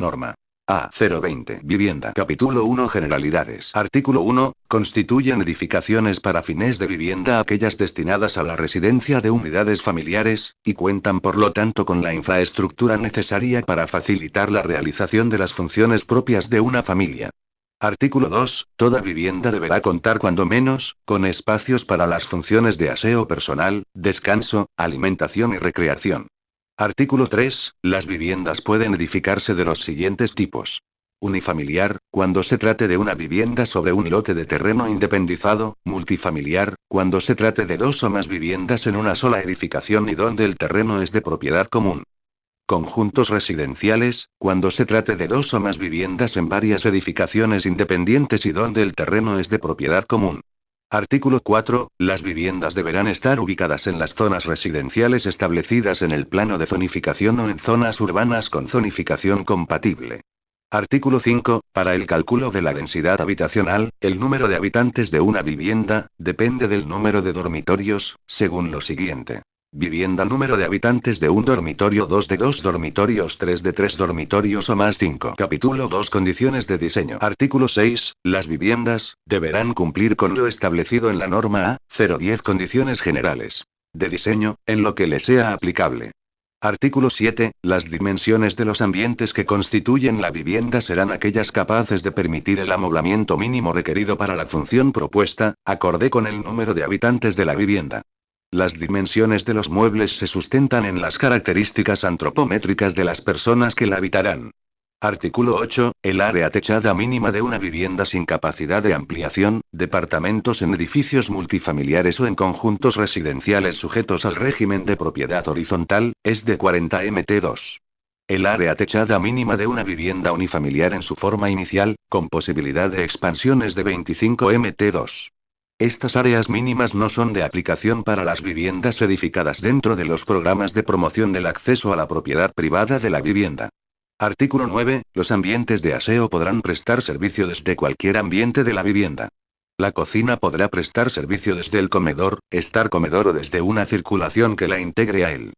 norma. A020. Vivienda. Capítulo 1. Generalidades. Artículo 1. Constituyen edificaciones para fines de vivienda aquellas destinadas a la residencia de unidades familiares, y cuentan por lo tanto con la infraestructura necesaria para facilitar la realización de las funciones propias de una familia. Artículo 2. Toda vivienda deberá contar cuando menos, con espacios para las funciones de aseo personal, descanso, alimentación y recreación. Artículo 3. Las viviendas pueden edificarse de los siguientes tipos. Unifamiliar, cuando se trate de una vivienda sobre un lote de terreno independizado; multifamiliar, cuando se trate de dos o más viviendas en una sola edificación y donde el terreno es de propiedad común. Conjuntos residenciales, cuando se trate de dos o más viviendas en varias edificaciones independientes y donde el terreno es de propiedad común. Artículo 4. Las viviendas deberán estar ubicadas en las zonas residenciales establecidas en el plano de zonificación o en zonas urbanas con zonificación compatible. Artículo 5. Para el cálculo de la densidad habitacional, el número de habitantes de una vivienda depende del número de dormitorios, según lo siguiente. Vivienda: número de habitantes de un dormitorio, 2 de 2 dormitorios, 3 de 3 dormitorios o más 5. Capítulo 2. Condiciones de diseño. Artículo 6. Las viviendas deberán cumplir con lo establecido en la norma A010. Condiciones generales de diseño, en lo que le sea aplicable. Artículo 7. Las dimensiones de los ambientes que constituyen la vivienda serán aquellas capaces de permitir el amoblamiento mínimo requerido para la función propuesta, acorde con el número de habitantes de la vivienda. Las dimensiones de los muebles se sustentan en las características antropométricas de las personas que la habitarán. Artículo 8. El área techada mínima de una vivienda sin capacidad de ampliación, departamentos en edificios multifamiliares o en conjuntos residenciales sujetos al régimen de propiedad horizontal, es de 40 mt2. El área techada mínima de una vivienda unifamiliar en su forma inicial, con posibilidad de expansión, es de 25 mt2. Estas áreas mínimas no son de aplicación para las viviendas edificadas dentro de los programas de promoción del acceso a la propiedad privada de la vivienda. Artículo 9. Los ambientes de aseo podrán prestar servicio desde cualquier ambiente de la vivienda. La cocina podrá prestar servicio desde el comedor, estar comedor o desde una circulación que la integre a él.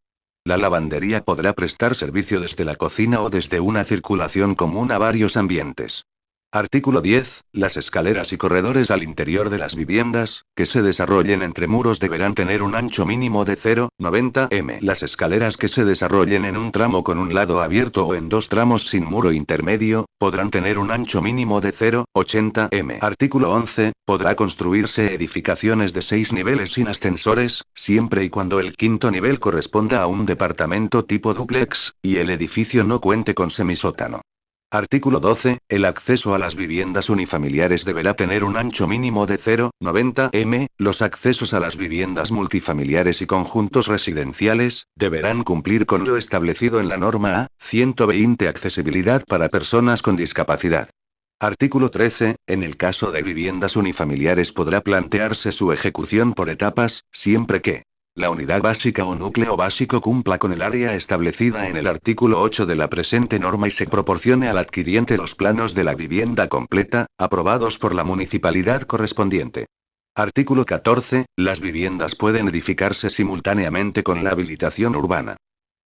La lavandería podrá prestar servicio desde la cocina o desde una circulación común a varios ambientes. Artículo 10. Las escaleras y corredores al interior de las viviendas, que se desarrollen entre muros, deberán tener un ancho mínimo de 0,90 m. Las escaleras que se desarrollen en un tramo con un lado abierto o en dos tramos sin muro intermedio, podrán tener un ancho mínimo de 0,80 m. Artículo 11. Podrá construirse edificaciones de 6 niveles sin ascensores, siempre y cuando el quinto nivel corresponda a un departamento tipo dúplex, y el edificio no cuente con semisótano. Artículo 12. El acceso a las viviendas unifamiliares deberá tener un ancho mínimo de 0,90 m. Los accesos a las viviendas multifamiliares y conjuntos residenciales deberán cumplir con lo establecido en la norma A120. Accesibilidad para personas con discapacidad. Artículo 13. En el caso de viviendas unifamiliares podrá plantearse su ejecución por etapas, siempre que la unidad básica o núcleo básico cumpla con el área establecida en el artículo 8 de la presente norma y se proporcione al adquiriente los planos de la vivienda completa, aprobados por la municipalidad correspondiente. Artículo 14. Las viviendas pueden edificarse simultáneamente con la habilitación urbana.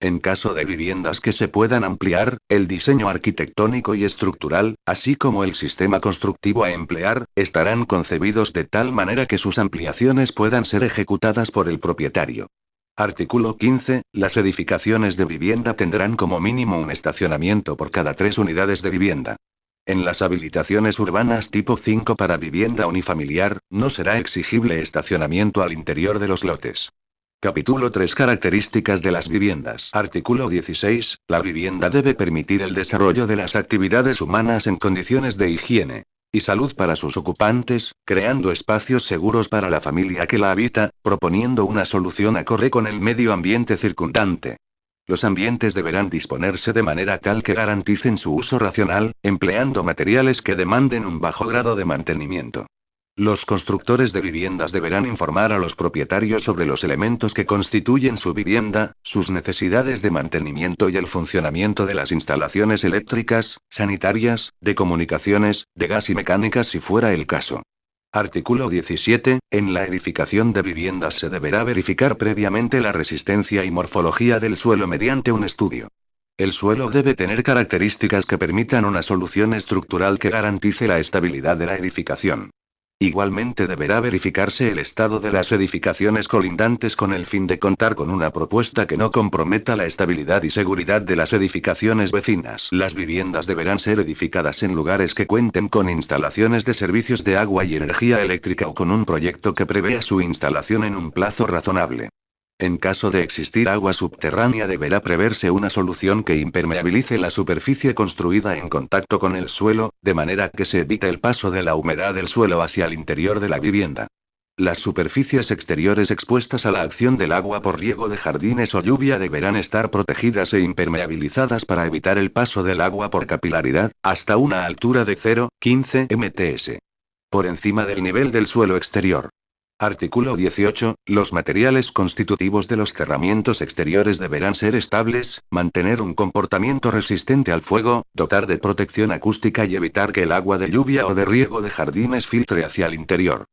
En caso de viviendas que se puedan ampliar, el diseño arquitectónico y estructural, así como el sistema constructivo a emplear, estarán concebidos de tal manera que sus ampliaciones puedan ser ejecutadas por el propietario. Artículo 15. Las edificaciones de vivienda tendrán como mínimo un estacionamiento por cada 3 unidades de vivienda. En las habilitaciones urbanas tipo 5 para vivienda unifamiliar, no será exigible estacionamiento al interior de los lotes. Capítulo 3. Características de las viviendas. Artículo 16. La vivienda debe permitir el desarrollo de las actividades humanas en condiciones de higiene y salud para sus ocupantes, creando espacios seguros para la familia que la habita, proponiendo una solución acorde con el medio ambiente circundante. Los ambientes deberán disponerse de manera tal que garanticen su uso racional, empleando materiales que demanden un bajo grado de mantenimiento. Los constructores de viviendas deberán informar a los propietarios sobre los elementos que constituyen su vivienda, sus necesidades de mantenimiento y el funcionamiento de las instalaciones eléctricas, sanitarias, de comunicaciones, de gas y mecánicas si fuera el caso. Artículo 17. En la edificación de viviendas se deberá verificar previamente la resistencia y morfología del suelo mediante un estudio. El suelo debe tener características que permitan una solución estructural que garantice la estabilidad de la edificación. Igualmente deberá verificarse el estado de las edificaciones colindantes con el fin de contar con una propuesta que no comprometa la estabilidad y seguridad de las edificaciones vecinas. Las viviendas deberán ser edificadas en lugares que cuenten con instalaciones de servicios de agua y energía eléctrica o con un proyecto que prevea su instalación en un plazo razonable. En caso de existir agua subterránea deberá preverse una solución que impermeabilice la superficie construida en contacto con el suelo, de manera que se evite el paso de la humedad del suelo hacia el interior de la vivienda. Las superficies exteriores expuestas a la acción del agua por riego de jardines o lluvia deberán estar protegidas e impermeabilizadas para evitar el paso del agua por capilaridad, hasta una altura de 0,15 mts. Por encima del nivel del suelo exterior. Artículo 18. Los materiales constitutivos de los cerramientos exteriores deberán ser estables, mantener un comportamiento resistente al fuego, dotar de protección acústica y evitar que el agua de lluvia o de riego de jardines filtre hacia el interior.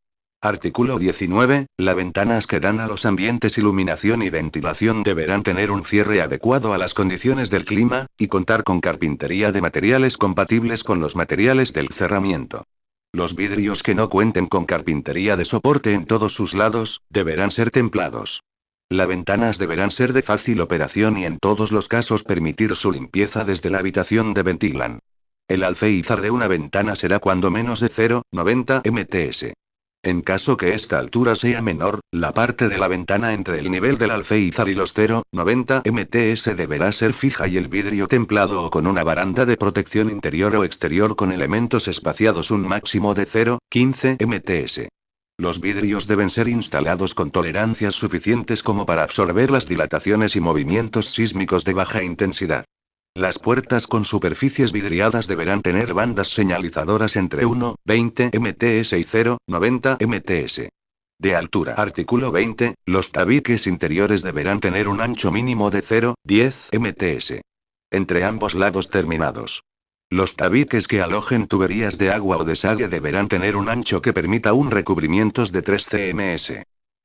Artículo 19. Las ventanas que dan a los ambientes iluminación y ventilación deberán tener un cierre adecuado a las condiciones del clima, y contar con carpintería de materiales compatibles con los materiales del cerramiento. Los vidrios que no cuenten con carpintería de soporte en todos sus lados, deberán ser templados. Las ventanas deberán ser de fácil operación y en todos los casos permitir su limpieza desde la habitación de ventilan. El alféizar de una ventana será cuando menos de 0,90 mts. En caso que esta altura sea menor, la parte de la ventana entre el nivel del alféizar y los 0,90 mts deberá ser fija y el vidrio templado o con una baranda de protección interior o exterior con elementos espaciados un máximo de 0,15 mts. Los vidrios deben ser instalados con tolerancias suficientes como para absorber las dilataciones y movimientos sísmicos de baja intensidad. Las puertas con superficies vidriadas deberán tener bandas señalizadoras entre 1,20 mts y 0,90 mts. De altura. Artículo 20. Los tabiques interiores deberán tener un ancho mínimo de 0,10 mts. Entre ambos lados terminados. Los tabiques que alojen tuberías de agua o desagüe deberán tener un ancho que permita un recubrimientos de 3 cms.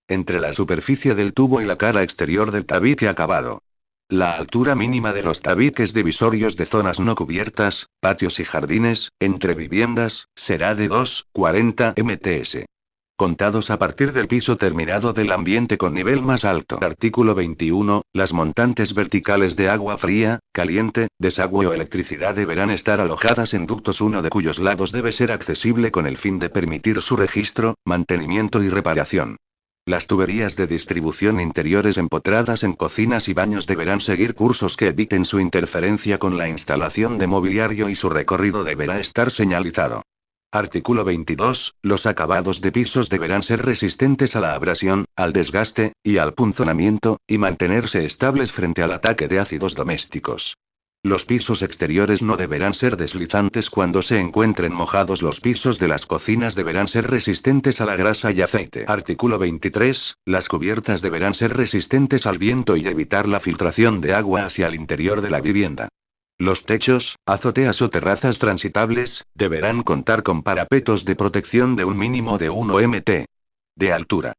Entre la superficie del tubo y la cara exterior del tabique acabado. La altura mínima de los tabiques divisorios de zonas no cubiertas, patios y jardines, entre viviendas, será de 2,40 mts. Contados a partir del piso terminado del ambiente con nivel más alto. Artículo 21. Las montantes verticales de agua fría, caliente, desagüe o electricidad deberán estar alojadas en ductos uno de cuyos lados debe ser accesible con el fin de permitir su registro, mantenimiento y reparación. Las tuberías de distribución interiores empotradas en cocinas y baños deberán seguir cursos que eviten su interferencia con la instalación de mobiliario y su recorrido deberá estar señalizado. Artículo 22. Los acabados de pisos deberán ser resistentes a la abrasión, al desgaste, y al punzonamiento, y mantenerse estables frente al ataque de ácidos domésticos. Los pisos exteriores no deberán ser deslizantes cuando se encuentren mojados. Los pisos de las cocinas deberán ser resistentes a la grasa y aceite. Artículo 23. Las cubiertas deberán ser resistentes al viento y evitar la filtración de agua hacia el interior de la vivienda. Los techos, azoteas o terrazas transitables, deberán contar con parapetos de protección de un mínimo de 1 mt de altura.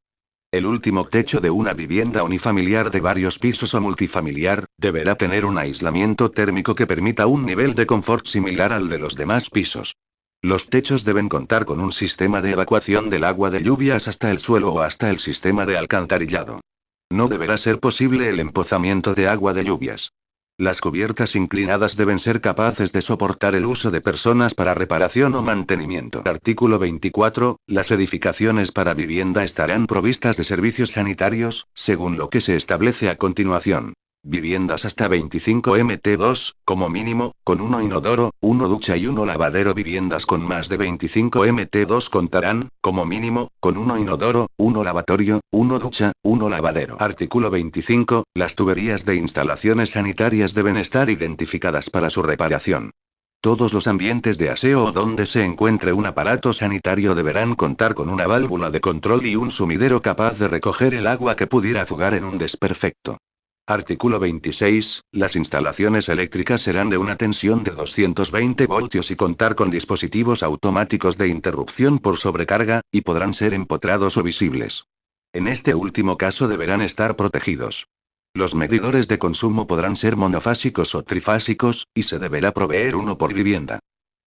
El último techo de una vivienda unifamiliar de varios pisos o multifamiliar, deberá tener un aislamiento térmico que permita un nivel de confort similar al de los demás pisos. Los techos deben contar con un sistema de evacuación del agua de lluvias hasta el suelo o hasta el sistema de alcantarillado. No deberá ser posible el empozamiento de agua de lluvias. Las cubiertas inclinadas deben ser capaces de soportar el uso de personas para reparación o mantenimiento. Artículo 24. Las edificaciones para vivienda estarán provistas de servicios sanitarios, según lo que se establece a continuación. Viviendas hasta 25 mt2, como mínimo, con 1 inodoro, 1 ducha y 1 lavadero. Viviendas con más de 25 mt2 contarán, como mínimo, con 1 inodoro, 1 lavatorio, 1 ducha, 1 lavadero. Artículo 25. Las tuberías de instalaciones sanitarias deben estar identificadas para su reparación. Todos los ambientes de aseo o donde se encuentre un aparato sanitario deberán contar con una válvula de control y un sumidero capaz de recoger el agua que pudiera fugar en un desperfecto. Artículo 26. Las instalaciones eléctricas serán de una tensión de 220 voltios y contar con dispositivos automáticos de interrupción por sobrecarga, y podrán ser empotrados o visibles. En este último caso deberán estar protegidos. Los medidores de consumo podrán ser monofásicos o trifásicos, y se deberá proveer uno por vivienda.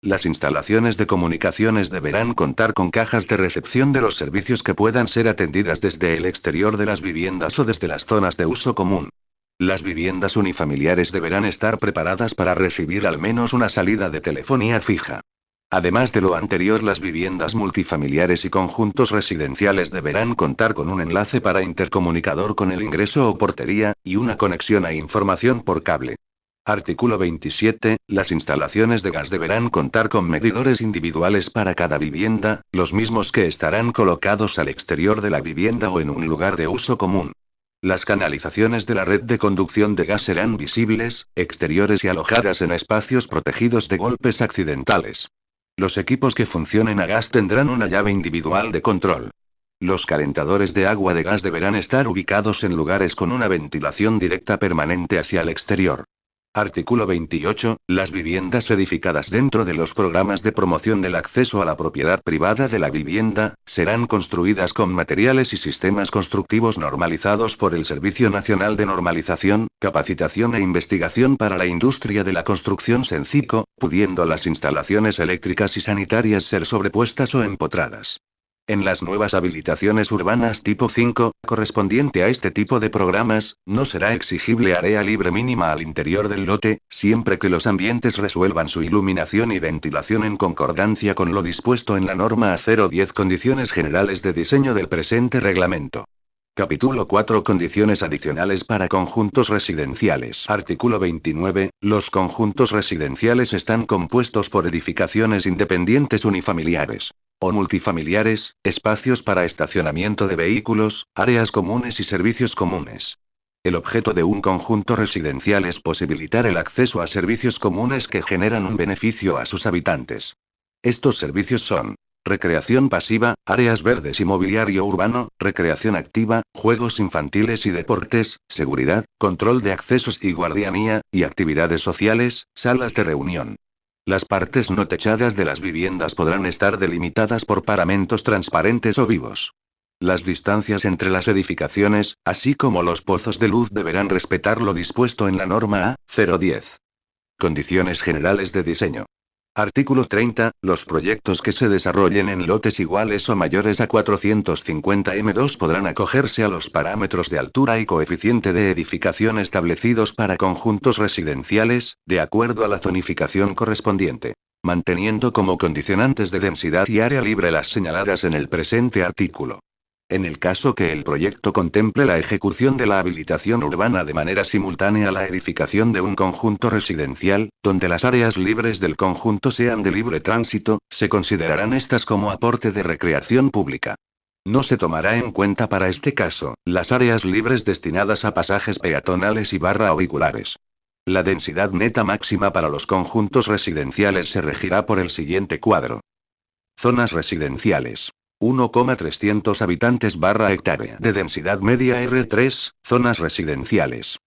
Las instalaciones de comunicaciones deberán contar con cajas de recepción de los servicios que puedan ser atendidas desde el exterior de las viviendas o desde las zonas de uso común. Las viviendas unifamiliares deberán estar preparadas para recibir al menos una salida de telefonía fija. Además de lo anterior, las viviendas multifamiliares y conjuntos residenciales deberán contar con un enlace para intercomunicador con el ingreso o portería, y una conexión a información por cable. Artículo 27. Las instalaciones de gas deberán contar con medidores individuales para cada vivienda, los mismos que estarán colocados al exterior de la vivienda o en un lugar de uso común. Las canalizaciones de la red de conducción de gas serán visibles, exteriores y alojadas en espacios protegidos de golpes accidentales. Los equipos que funcionen a gas tendrán una llave individual de control. Los calentadores de agua de gas deberán estar ubicados en lugares con una ventilación directa permanente hacia el exterior. Artículo 28. Las viviendas edificadas dentro de los programas de promoción del acceso a la propiedad privada de la vivienda, serán construidas con materiales y sistemas constructivos normalizados por el Servicio Nacional de Normalización, Capacitación e Investigación para la Industria de la Construcción SENCICO, pudiendo las instalaciones eléctricas y sanitarias ser sobrepuestas o empotradas. En las nuevas habilitaciones urbanas tipo 5, correspondiente a este tipo de programas, no será exigible área libre mínima al interior del lote, siempre que los ambientes resuelvan su iluminación y ventilación en concordancia con lo dispuesto en la norma A010 Condiciones Generales de Diseño del presente reglamento. Capítulo 4. Condiciones adicionales para conjuntos residenciales. Artículo 29. Los conjuntos residenciales están compuestos por edificaciones independientes unifamiliares o multifamiliares, espacios para estacionamiento de vehículos, áreas comunes y servicios comunes. El objeto de un conjunto residencial es posibilitar el acceso a servicios comunes que generan un beneficio a sus habitantes. Estos servicios son: recreación pasiva, áreas verdes y mobiliario urbano, recreación activa, juegos infantiles y deportes, seguridad, control de accesos y guardianía, y actividades sociales, salas de reunión. Las partes no techadas de las viviendas podrán estar delimitadas por paramentos transparentes o vivos. Las distancias entre las edificaciones, así como los pozos de luz, deberán respetar lo dispuesto en la norma A010. Condiciones generales de diseño. Artículo 30. Los proyectos que se desarrollen en lotes iguales o mayores a 450 m2 podrán acogerse a los parámetros de altura y coeficiente de edificación establecidos para conjuntos residenciales, de acuerdo a la zonificación correspondiente, manteniendo como condicionantes de densidad y área libre las señaladas en el presente artículo. En el caso que el proyecto contemple la ejecución de la habilitación urbana de manera simultánea a la edificación de un conjunto residencial, donde las áreas libres del conjunto sean de libre tránsito, se considerarán estas como aporte de recreación pública. No se tomará en cuenta para este caso las áreas libres destinadas a pasajes peatonales y vehiculares. La densidad neta máxima para los conjuntos residenciales se regirá por el siguiente cuadro. Zonas residenciales. 1,300 habitantes/hectárea de densidad media R3, zonas residenciales.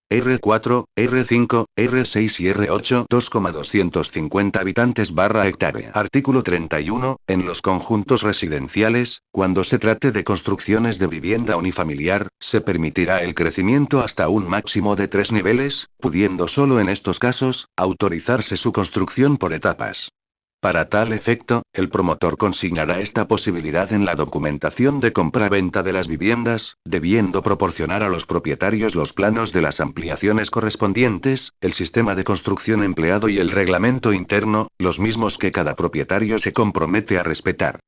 R4, R5, R6 y R8 2,250 habitantes/hectárea. Artículo 31. En los conjuntos residenciales, cuando se trate de construcciones de vivienda unifamiliar, se permitirá el crecimiento hasta un máximo de 3 niveles, pudiendo solo en estos casos autorizarse su construcción por etapas. Para tal efecto, el promotor consignará esta posibilidad en la documentación de compra-venta de las viviendas, debiendo proporcionar a los propietarios los planos de las ampliaciones correspondientes, el sistema de construcción empleado y el reglamento interno, los mismos que cada propietario se compromete a respetar.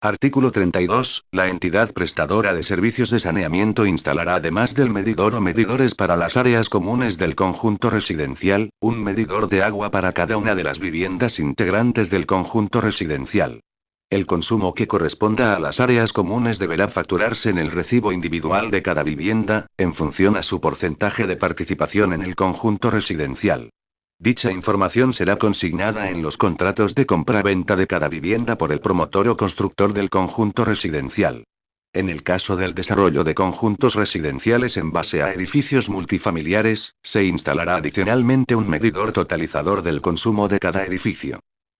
Artículo 32. La entidad prestadora de servicios de saneamiento instalará, además del medidor o medidores para las áreas comunes del conjunto residencial, un medidor de agua para cada una de las viviendas integrantes del conjunto residencial. El consumo que corresponda a las áreas comunes deberá facturarse en el recibo individual de cada vivienda, en función a su porcentaje de participación en el conjunto residencial. Dicha información será consignada en los contratos de compra-venta de cada vivienda por el promotor o constructor del conjunto residencial. En el caso del desarrollo de conjuntos residenciales en base a edificios multifamiliares, se instalará adicionalmente un medidor totalizador del consumo de cada edificio.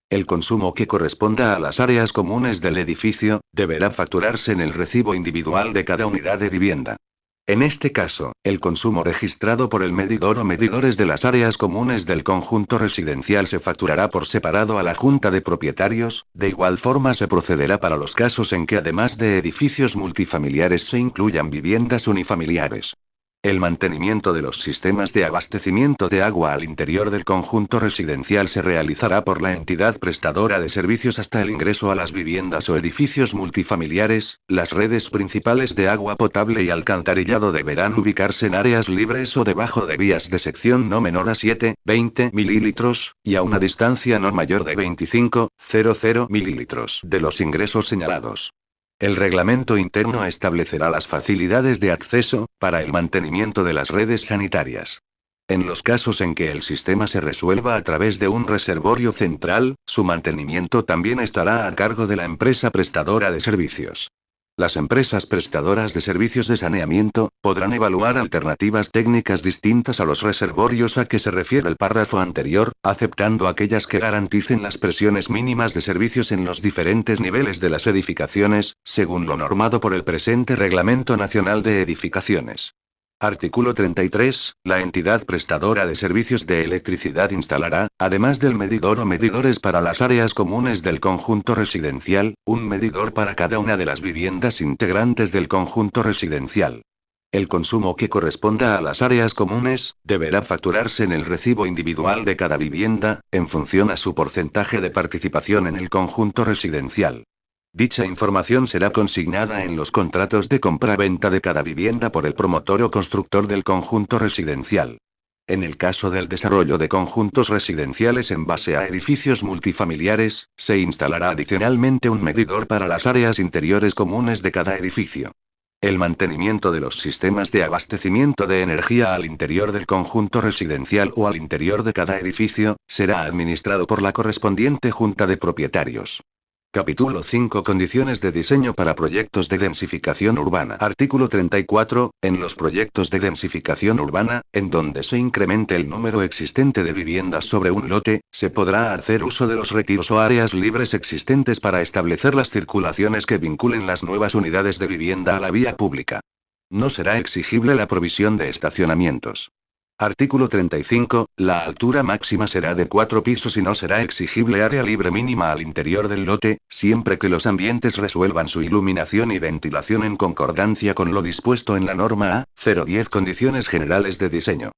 El consumo que corresponda a las áreas comunes del edificio, deberá facturarse en el recibo individual de cada unidad de vivienda. En este caso, el consumo registrado por el medidor o medidores de las áreas comunes del conjunto residencial se facturará por separado a la Junta de Propietarios. De igual forma se procederá para los casos en que además de edificios multifamiliares se incluyan viviendas unifamiliares. El mantenimiento de los sistemas de abastecimiento de agua al interior del conjunto residencial se realizará por la entidad prestadora de servicios hasta el ingreso a las viviendas o edificios multifamiliares. Las redes principales de agua potable y alcantarillado deberán ubicarse en áreas libres o debajo de vías de sección no menor a 7,20 mililitros, y a una distancia no mayor de 25,00 mililitros de los ingresos señalados. El reglamento interno establecerá las facilidades de acceso, para el mantenimiento de las redes sanitarias. En los casos en que el sistema se resuelva a través de un reservorio central, su mantenimiento también estará a cargo de la empresa prestadora de servicios. Las empresas prestadoras de servicios de saneamiento podrán evaluar alternativas técnicas distintas a los reservorios a que se refiere el párrafo anterior, aceptando aquellas que garanticen las presiones mínimas de servicios en los diferentes niveles de las edificaciones, según lo normado por el presente Reglamento Nacional de Edificaciones. Artículo 33. La entidad prestadora de servicios de electricidad instalará, además del medidor o medidores para las áreas comunes del conjunto residencial, un medidor para cada una de las viviendas integrantes del conjunto residencial. El consumo que corresponda a las áreas comunes, deberá facturarse en el recibo individual de cada vivienda, en función a su porcentaje de participación en el conjunto residencial. Dicha información será consignada en los contratos de compra-venta de cada vivienda por el promotor o constructor del conjunto residencial. En el caso del desarrollo de conjuntos residenciales en base a edificios multifamiliares, se instalará adicionalmente un medidor para las áreas interiores comunes de cada edificio. El mantenimiento de los sistemas de abastecimiento de energía al interior del conjunto residencial o al interior de cada edificio, será administrado por la correspondiente Junta de Propietarios. Capítulo 5. Condiciones de diseño para proyectos de densificación urbana. Artículo 34. En los proyectos de densificación urbana, en donde se incremente el número existente de viviendas sobre un lote, se podrá hacer uso de los retiros o áreas libres existentes para establecer las circulaciones que vinculen las nuevas unidades de vivienda a la vía pública. No será exigible la provisión de estacionamientos. Artículo 35. La altura máxima será de 4 pisos y no será exigible área libre mínima al interior del lote, siempre que los ambientes resuelvan su iluminación y ventilación en concordancia con lo dispuesto en la norma A. 010. Condiciones generales de diseño.